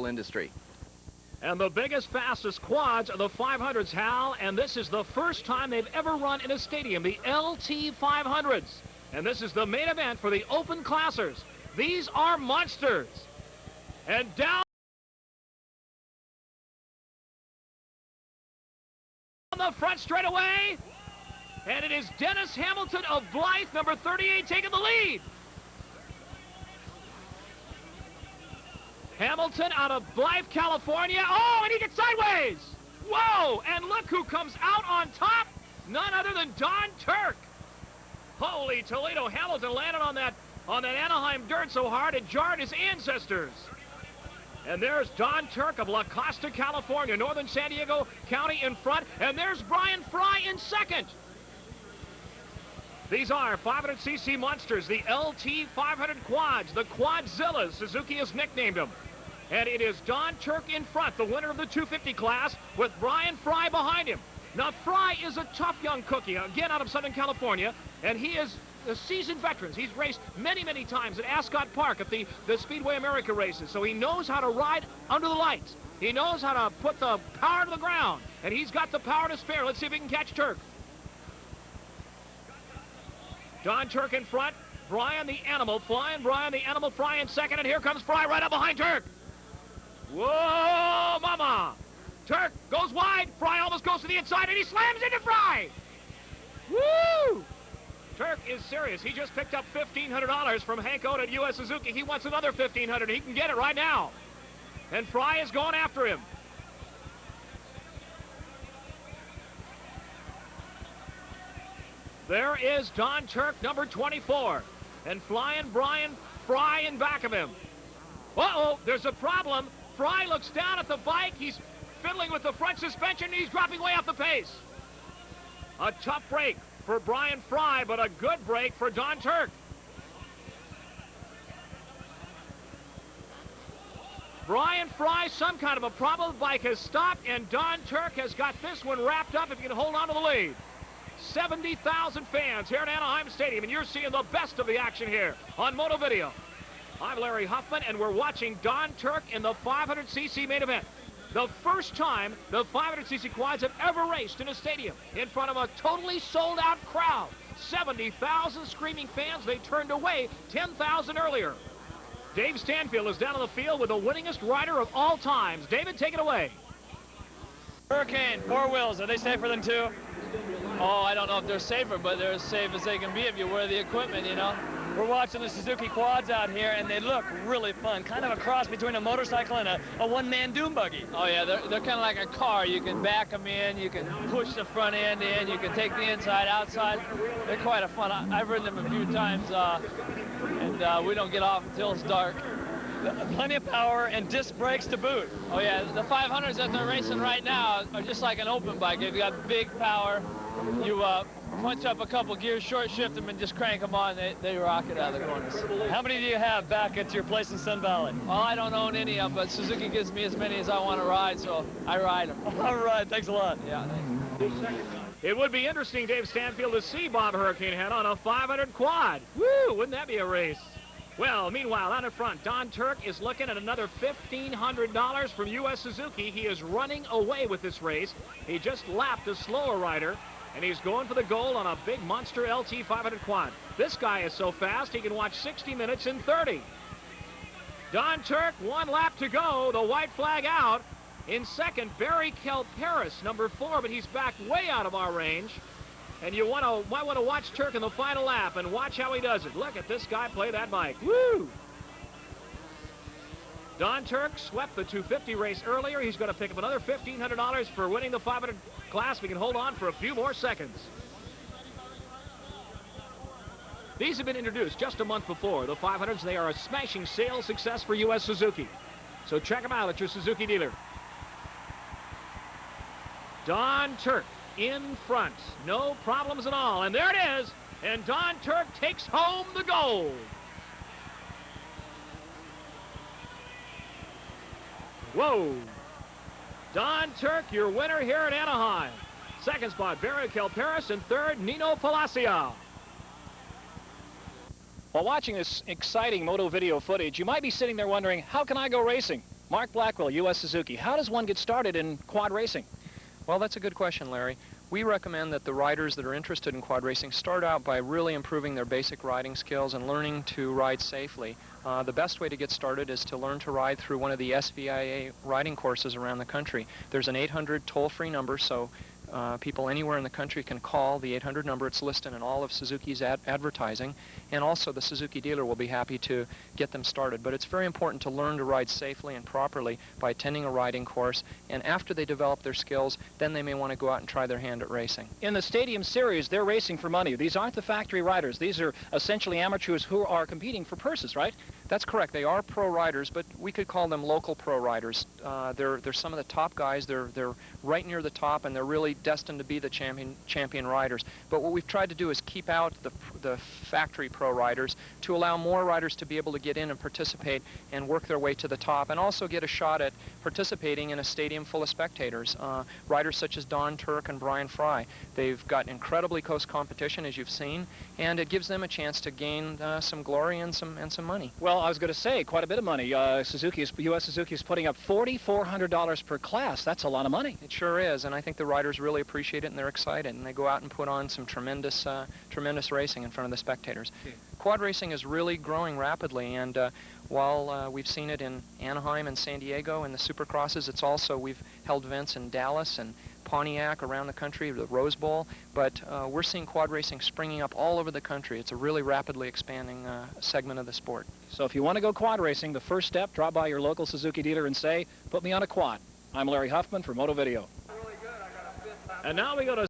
industry. And the biggest, fastest quads are the 500s, Hal, and this is the first time they've ever run in a stadium, the LT 500s. And this is the main event for the open classers. These are monsters. And down the front straightaway, and it is Dennis Hamilton of Blythe, number 38, taking the lead. Hamilton out of Blythe, California. Oh, and he gets sideways. Whoa, and look who comes out on top. None other than Don Turk. Holy Toledo, Hamilton landed on that Anaheim dirt so hard it jarred his ancestors. And there's Don Turk of La Costa, California, northern San Diego County in front. And there's Brian Fry in second. These are 500cc monsters, the LT 500 quads, the Quadzillas, Suzuki has nicknamed them. And it is Don Turk in front, the winner of the 250 class, with Brian Fry behind him. Now, Fry is a tough young cookie, again out of Southern California, and he is a seasoned veteran. He's raced many, many times at Ascot Park at the Speedway America races, so he knows how to ride under the lights. He knows how to put the power to the ground, and he's got the power to spare. Let's see if he can catch Turk. Don Turk in front, Brian the Animal flying, Brian the Animal Fry in second, and here comes Fry right up behind Turk. Whoa, mama! Turk goes wide, Fry almost goes to the inside, and he slams into Fry! Woo! Turk is serious. He just picked up $1,500 from Hank Oda at US Suzuki. He wants another $1,500. He can get it right now. And Fry is going after him. There is Don Turk, number 24, and flying Brian Fry in back of him. Uh-oh, there's a problem. Fry looks down at the bike. He's fiddling with the front suspension, and he's dropping way off the pace. A tough break for Brian Fry, but a good break for Don Turk. Brian Fry, some kind of a problem. The bike has stopped, and Don Turk has got this one wrapped up if he can hold on to the lead. 70,000 fans here at Anaheim Stadium, and you're seeing the best of the action here on Moto Video. I'm Larry Huffman, and we're watching Don Turk in the 500cc main event. The first time the 500cc quads have ever raced in a stadium in front of a totally sold-out crowd. 70,000 screaming fans. They turned away 10,000 earlier. Dave Stanfield is down on the field with the winningest rider of all times. David, take it away. Hurricane, 4 wheels, are they safer than 2? Oh, I don't know if they're safer, but they're as safe as they can be if you wear the equipment, you know. We're watching the Suzuki quads out here, and they look really fun. Kind of a cross between a motorcycle and a one-man dune buggy. Oh, yeah, they're kind of like a car. You can back them in, you can push the front end in, you can take the inside, outside. They're quite a fun. I've ridden them a few times, and we don't get off until it's dark. Plenty of power and disc brakes to boot. Oh, yeah, the 500s that they're racing right now are just like an open bike. They've got big power. You punch up a couple gears, short shift them, and just crank them on. They rock it out of the corners. How many do you have back at your place in Sun Valley? Well, I don't own any of them, but Suzuki gives me as many as I want to ride, so I ride them. All right, thanks a lot. Yeah, thanks. It would be interesting, Dave Stanfield, to see Bob Hurricane head on a 500 quad. Woo, wouldn't that be a race? Well, meanwhile, out in front, Don Turk is looking at another $1,500 from US Suzuki. He is running away with this race. He just lapped a slower rider, and he's going for the goal on a big monster LT 500 quad. This guy is so fast, he can watch 60 minutes in 30. Don Turk, 1 lap to go, the white flag out. In second, Barry Kelperis, number 4, but he's back way out of our range. And you might want to watch Turk in the final lap and watch how he does it. Look at this guy play that bike. Woo! Don Turk swept the 250 race earlier. He's going to pick up another $1,500 for winning the 500 class. We can hold on for a few more seconds. These have been introduced just a month before, the 500s. They are a smashing sales success for US Suzuki. So check them out at your Suzuki dealer. Don Turk in front, no problems at all, and there it is, and Don Turk takes home the gold. Whoa. Don Turk, your winner here at Anaheim. Second spot, Barry Kelperis, and third, Nino Palacio. While watching this exciting moto video footage, you might be sitting there wondering, how can I go racing? Mark Blackwell, U.S. Suzuki. How does one get started in quad racing? Well, that's a good question, Larry. We recommend that the riders that are interested in quad racing start out by really improving their basic riding skills and learning to ride safely. The best way to get started is to learn to ride through one of the SVIA riding courses around the country. There's an 800 toll-free number, so people anywhere in the country can call the 800 number. It's listed in all of Suzuki's advertising, and also the Suzuki dealer will be happy to get them started. But it's very important to learn to ride safely and properly by attending a riding course, and after they develop their skills, then they may want to go out and try their hand at racing. In the Stadium Series, they're racing for money. These aren't the factory riders. These are essentially amateurs who are competing for purses, right? That's correct. They are pro riders, but we could call them local pro riders. They're some of the top guys. They're right near the top, and they're really destined to be the champion riders. But what we've tried to do is keep out the factory pro riders to allow more riders to be able to get in and participate and work their way to the top, and also get a shot at participating in a stadium full of spectators. Riders such as Don Turk and Brian Fry. They've got incredibly close competition, as you've seen, and it gives them a chance to gain some glory and some money. Well, I was going to say, quite a bit of money. U.S. Suzuki is putting up $4,400 per class. That's a lot of money. It sure is, and I think the riders really appreciate it, and they're excited, and they go out and put on some tremendous racing in front of the spectators. Quad racing is really growing rapidly, and while we've seen it in Anaheim and San Diego in the Supercrosses, we've held events in Dallas and Pontiac around the country, the Rose Bowl, but we're seeing quad racing springing up all over the country. It's a really rapidly expanding segment of the sport. So if you want to go quad racing, the first step, drop by your local Suzuki dealer and say, put me on a quad. I'm Larry Huffman for Moto Video. And now we go to